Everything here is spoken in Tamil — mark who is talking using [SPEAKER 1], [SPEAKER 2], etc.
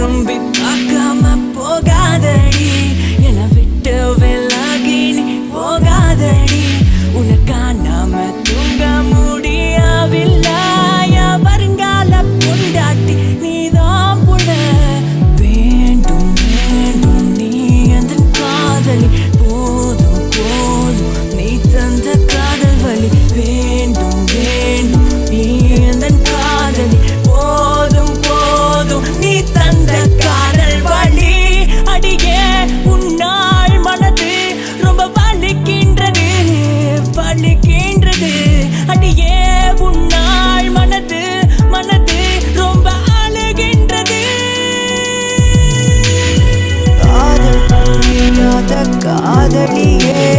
[SPEAKER 1] திரும்பி பார்க்காம போகாதடி, என்னை விட்டு விலகி நீ போகாதடி. உன்னை காணாம தூங்க முடியவில்லை, வருங்கால பொண்டாட்டி நீதான் புள்ள. வேண்டும் வேண்டும் நீ அந்த காதலி, போதும் போதும் நீ தந்த காதல் வலி. வேண்டும் வேண்டும் நீ அந்த காதலி, போதும் போதும் நீ தந்த காதல் வலி. அடியே உன்னால் மனது ரொம்ப வலிக்கின்றது, வலிக்கின்றது. அடியே உன்னால் மனது மனது ரொம்ப அழுகின்றது. காதல் புரியாத காதலியே